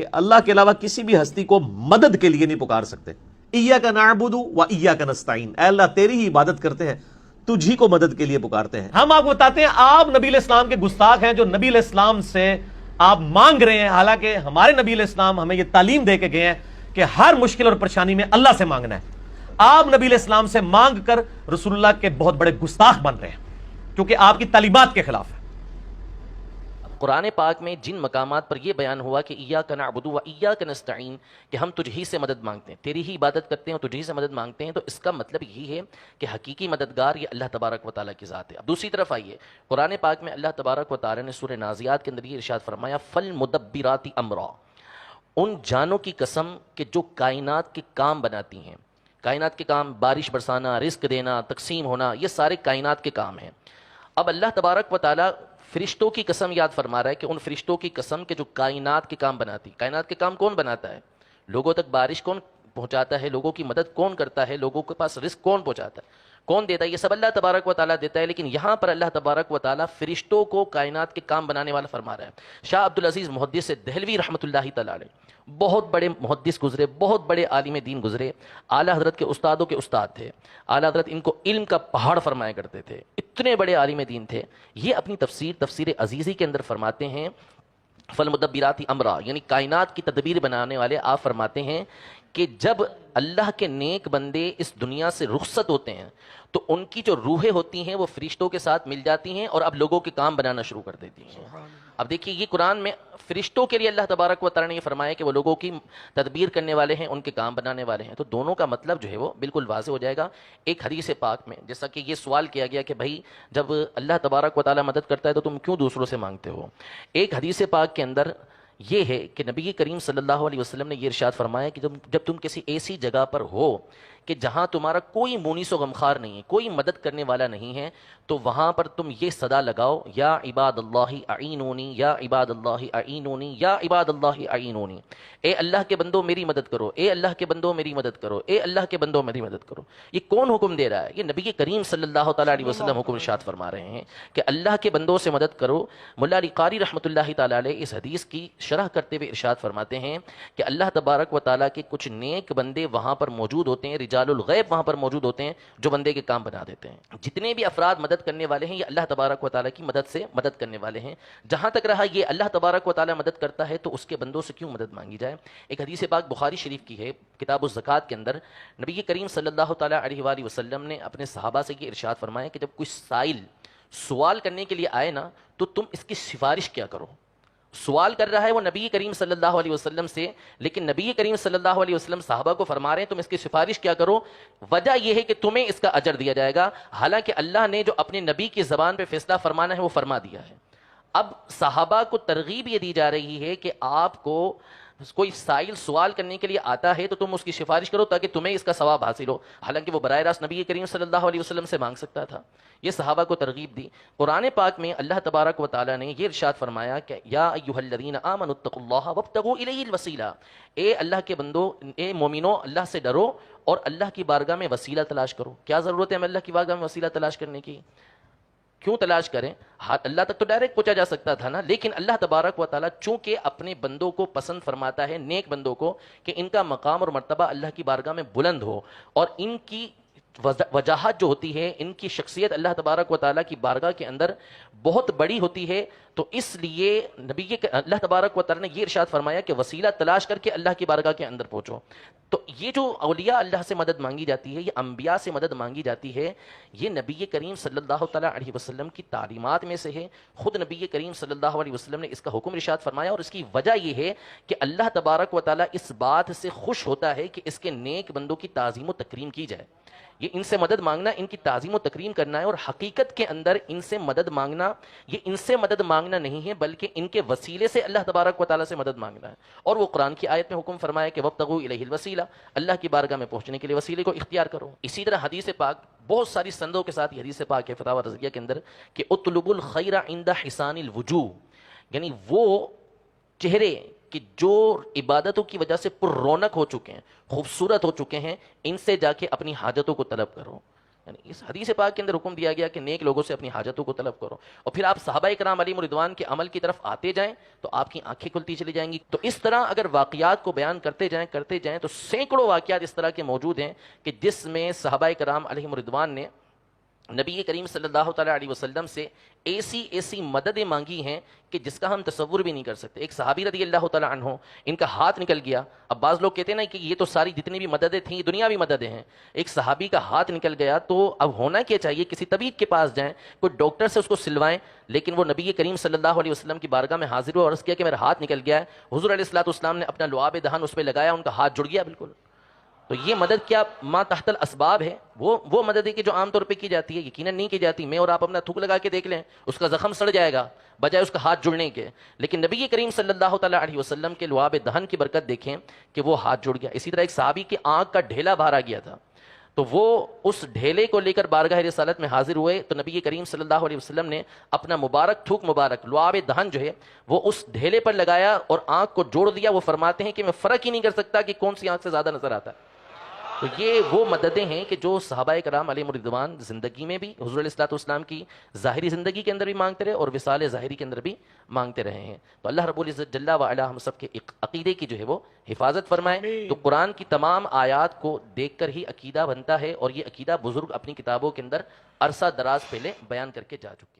کہ اللہ کے علاوہ کسی بھی ہستی کو مدد کے لیے نہیں پکار سکتے. ایاک نعبد و ایاک نستعین، اے اللہ تیری ہی عبادت کرتے ہیں، تجھی کو مدد کے لیے پکارتے ہیں. ہم آپ کو بتاتے ہیں آپ نبی علیہ السلام کے گستاخ ہیں جو نبی علیہ السلام سے آپ مانگ رہے ہیں، حالانکہ ہمارے نبی علیہ السلام ہمیں یہ تعلیم دے کے گئے ہیں کہ ہر مشکل اور پریشانی میں اللہ سے مانگنا ہے. آپ نبی علیہ السلام سے مانگ کر رسول اللہ کے بہت بڑے گستاخ بن رہے ہیں کیونکہ آپ کی تعلیمات کے خلاف ہے. قرآن پاک میں جن مقامات پر یہ بیان ہوا کہ ایاک نعبد و ایاک نستعین، کہ ہم تجھ ہی سے مدد مانگتے ہیں، تیری ہی عبادت کرتے ہیں اور تجھ ہی سے مدد مانگتے ہیں، تو اس کا مطلب یہی ہے کہ حقیقی مددگار یہ اللہ تبارک و تعالیٰ کی ذات ہے. اب دوسری طرف آئیے، قرآن پاک میں اللہ تبارک و تعالیٰ نے سورہ نازعات کے اندر یہ ارشاد فرمایا فالمدبرات امرا، ان جانوں کی قسم کہ جو کائنات کے کام بناتی ہیں. کائنات کے کام، بارش برسانا، رزق دینا، تقسیم ہونا، یہ سارے کائنات کے کام ہیں. اب اللہ تبارک و تعالیٰ فرشتوں کی قسم یاد فرما رہا ہے کہ ان فرشتوں کی قسم کے جو کائنات کے کام بناتی. کائنات کے کام کون بناتا ہے؟ لوگوں تک بارش کون پہنچاتا ہے؟ لوگوں کی مدد کون کرتا ہے؟ لوگوں کے پاس رزق کون پہنچاتا ہے؟ کون دیتا ہے؟ یہ سب اللہ تبارک و تعالیٰ دیتا ہے. لیکن یہاں پر اللہ تبارک و تعالیٰ فرشتوں کو کائنات کے کام بنانے والا فرما رہا ہے. شاہ عبدالعزیز محدث دہلوی رحمۃ اللہ تعالیٰ علیہ بہت بڑے محدث گزرے، بہت بڑے عالم دین گزرے، اعلیٰ حضرت کے استادوں کے استاد تھے. اعلیٰ حضرت ان کو علم کا پہاڑ فرمایا کرتے تھے، اتنے بڑے عالم دین تھے. یہ اپنی تفسیر عزیزی کے اندر فرماتے ہیں فالمدبرات امرا، یعنی کائنات کی تدبیر بنانے والے. آپ فرماتے ہیں کہ جب اللہ کے نیک بندے اس دنیا سے رخصت ہوتے ہیں تو ان کی جو روحیں ہوتی ہیں وہ فرشتوں کے ساتھ مل جاتی ہیں اور اب لوگوں کے کام بنانا شروع کر دیتی ہیں. اب دیکھیے یہ قرآن میں فرشتوں کے لیے اللہ تبارک و تعالیٰ نے یہ فرمایا کہ وہ لوگوں کی تدبیر کرنے والے ہیں، ان کے کام بنانے والے ہیں. تو دونوں کا مطلب جو ہے وہ بالکل واضح ہو جائے گا. ایک حدیث پاک میں جیسا کہ یہ سوال کیا گیا کہ بھائی جب اللہ تبارک و تعالیٰ مدد کرتا ہے تو تم کیوں دوسروں سے مانگتے ہو؟ ایک حدیث پاک کے اندر یہ ہے کہ نبی کریم صلی اللہ علیہ وسلم نے یہ ارشاد فرمایا کہ جب تم کسی ایسی جگہ پر ہو کہ جہاں تمہارا کوئی مونس و غمخوار نہیں ہے، کوئی مدد کرنے والا نہیں ہے، تو وہاں پر تم یہ صدا لگاؤ یا عباد اللہ اعینونی، یا عباد اللہ اعینونی، یا عباد اللہ اعینونی. اے اللہ کے بندو میری مدد کرو، اے اللہ کے بندو میری مدد کرو، اے اللہ کے بندو میری مدد کرو. یہ کون حکم دے رہا ہے؟ یہ نبی کریم صلی اللہ تعالیٰ علیہ وسلم حکم ارشاد فرما رہے ہیں کہ اللہ کے بندوں سے مدد کرو. ملا علی قاری رحمۃ اللہ تعالیٰ علیہ اس حدیث کی شرح کرتے ہوئے ارشاد فرماتے ہیں کہ اللہ تبارک و تعالیٰ کے کچھ نیک بندے وہاں پر موجود ہوتے ہیں، رجال الغیب وہاں پر موجود ہوتے ہیں جو بندے کے کام بنا دیتے ہیں. جتنے بھی افراد مدد کرنے والے ہیں یہ اللہ تبارک و تعالیٰ کی مدد سے مدد کرنے والے ہیں. جہاں تک رہا یہ اللہ تبارک و تعالیٰ مدد کرتا ہے تو اس کے بندوں سے کیوں مدد مانگی جائے. ایک حدیث پاک بخاری شریف کی ہے، کتاب الزکوٰۃ کے اندر نبی کریم صلی اللہ تعالیٰ علیہ وآلہ وسلم نے اپنے صحابہ سے یہ ارشاد فرمایا کہ جب کوئی سائل سوال کرنے کے لیے آئے نا تو تم اس کی سفارش کیا کرو. سوال کر رہا ہے وہ نبی کریم صلی اللہ علیہ وسلم سے، لیکن نبی کریم صلی اللہ علیہ وسلم صحابہ کو فرما رہے ہیں تم اس کی سفارش کیا کرو. وجہ یہ ہے کہ تمہیں اس کا اجر دیا جائے گا، حالانکہ اللہ نے جو اپنے نبی کی زبان پہ فیصلہ فرمانا ہے وہ فرما دیا ہے. اب صحابہ کو ترغیب یہ دی جا رہی ہے کہ آپ کو کوئی سائل سوال کرنے کے لیے آتا ہے تو تم اس کی سفارش کرو تاکہ تمہیں اس کا ثواب حاصل ہو. حالانکہ وہ براہ راست نبی کریم صلی اللہ علیہ وسلم سے مانگ سکتا تھا. یہ صحابہ کو ترغیب دی. قرآن پاک میں اللہ تبارک و تعالیٰ نے یہ ارشاد فرمایا کہ یا ایھا الذین آمنوا اتقوا اللہ وابتغوا الیہ الوسیلہ، اے اللہ کے بندو، اے مومنو، اللہ سے ڈرو اور اللہ کی بارگاہ میں وسیلہ تلاش کرو. کیا ضرورت ہے ہمیں اللہ کی بارگاہ میں وسیلہ تلاش کرنے کی؟ کیوں تلاش کریں؟ اللہ تک تو ڈائریکٹ پہنچا جا سکتا تھا نا. لیکن اللہ تبارک و تعالیٰ چونکہ اپنے بندوں کو پسند فرماتا ہے، نیک بندوں کو، کہ ان کا مقام اور مرتبہ اللہ کی بارگاہ میں بلند ہو اور ان کی وجاہت جو ہوتی ہے، ان کی شخصیت اللہ تبارک و تعالیٰ کی بارگاہ کے اندر بہت بڑی ہوتی ہے، تو اس لیے اللہ تبارک و تعالیٰ نے یہ ارشاد فرمایا کہ وسیلہ تلاش کر کے اللہ کی بارگاہ کے اندر پہنچو. تو یہ جو اولیاء اللہ سے مدد مانگی جاتی ہے، یہ انبیاء سے مدد مانگی جاتی ہے، یہ نبی کریم صلی اللہ تعالیٰ علیہ وسلم کی تعلیمات میں سے ہے. خود نبی کریم صلی اللہ علیہ وسلم نے اس کا حکم ارشاد فرمایا، اور اس کی وجہ یہ ہے کہ اللہ تبارک و تعالیٰ اس بات سے خوش ہوتا ہے کہ اس کے نیک بندوں کی تعظیم و تکریم کی جائے. یہ ان سے مدد مانگنا، ان کی تعظیم و تکریم کرنا ہے. اور حقیقت کے اندر ان سے مدد مانگنا، یہ ان سے مدد مانگنا نہیں ہے بلکہ ان کے وسیلے سے اللہ تبارک و تعالیٰ سے مدد مانگنا ہے. اور وہ قرآن کی آیت میں حکم فرمایا کہ وابتغوا الیہ الوسیلہ، اللہ کی بارگاہ میں پہنچنے کے لیے وسیلے کو اختیار کرو. اسی طرح حدیث پاک بہت ساری سندوں کے ساتھ یہ حدیث پاک ہے فتاوی رضویہ کے اندر کہ اطلبوا الخیر عند حسان الوجوہ، یعنی وہ چہرے کہ جو عبادتوں کی وجہ سے پر رونق ہو چکے ہیں، خوبصورت ہو چکے ہیں، ان سے جا کے اپنی حاجتوں کو طلب کرو. یعنی اس حدیث پاک کے اندر حکم دیا گیا کہ نیک لوگوں سے اپنی حاجتوں کو طلب کرو، اور پھر آپ صحابہ کرام علیہم رضوان کے عمل کی طرف آتے جائیں تو آپ کی آنکھیں کھلتی چلی جائیں گی۔ تو اس طرح اگر واقعات کو بیان کرتے جائیں تو سینکڑوں واقعات اس طرح کے موجود ہیں کہ جس میں صحابہ کرام علیہم رضوان نے نبی کریم صلی اللہ تعالیٰ علیہ وسلم سے ایسی مددیں مانگی ہیں کہ جس کا ہم تصور بھی نہیں کر سکتے۔ ایک صحابی رضی اللہ تعالیٰ عنہ، ان کا ہاتھ نکل گیا۔ اب بعض لوگ کہتے ہیں نا کہ یہ تو ساری جتنی بھی مددیں تھیں یہ دنیاوی مددیں ہیں، ایک صحابی کا ہاتھ نکل گیا تو اب ہونا کیا چاہیے؟ کسی طبیب کے پاس جائیں، کوئی ڈاکٹر سے اس کو سلوائیں، لیکن وہ نبی کریم صلی اللہ علیہ وسلم کی بارگاہ میں حاضر ہوا اور عرض کیا کہ میرا ہاتھ نکل گیا ہے۔ حضور علیہ الصلوۃ والسلام نے اپنا لعاب دہن اس پہ لگایا، ان کا ہاتھ جڑ گیا بالکل۔ تو یہ مدد کیا ما تحت الاسباب ہے؟ وہ مدد ہے کہ جو عام طور پہ کی جاتی ہے؟ یقیناً نہیں کی جاتی۔ میں اور آپ اپنا تھوک لگا کے دیکھ لیں، اس کا زخم سڑ جائے گا بجائے اس کا ہاتھ جڑنے کے، لیکن نبی کریم صلی اللہ تعالیٰ علیہ وسلم کے لعاب دہن کی برکت دیکھیں کہ وہ ہاتھ جڑ گیا۔ اسی طرح ایک صحابی کی آنکھ کا ڈھیلا باہر آ گیا تھا، تو وہ اس ڈھیلے کو لے کر بارگاہ رسالت میں حاضر ہوئے تو نبی کریم صلی اللہ علیہ وسلم نے اپنا مبارک تھوک مبارک لعاب دہن جو ہے وہ اس ڈھیلے پر لگایا اور آنکھ کو جوڑ دیا۔ وہ فرماتے ہیں کہ میں فرق ہی نہیں کر سکتا کہ کون سی آنکھ سے زیادہ نظر آتا ہے۔ تو یہ وہ مددیں ہیں کہ جو صحابہ کرام علیہم رضوان زندگی میں بھی حضور علیہ الصلوۃ والسلام کی ظاہری زندگی کے اندر بھی مانگتے رہے اور وصال ظاہری کے اندر بھی مانگتے رہے ہیں۔ تو اللہ رب العزت جل وعلا ہم سب کے عقیدے کی جو ہے وہ حفاظت فرمائے۔ تو قرآن کی تمام آیات کو دیکھ کر ہی عقیدہ بنتا ہے، اور یہ عقیدہ بزرگ اپنی کتابوں کے اندر عرصہ دراز پہلے بیان کر کے جا چکے ہیں۔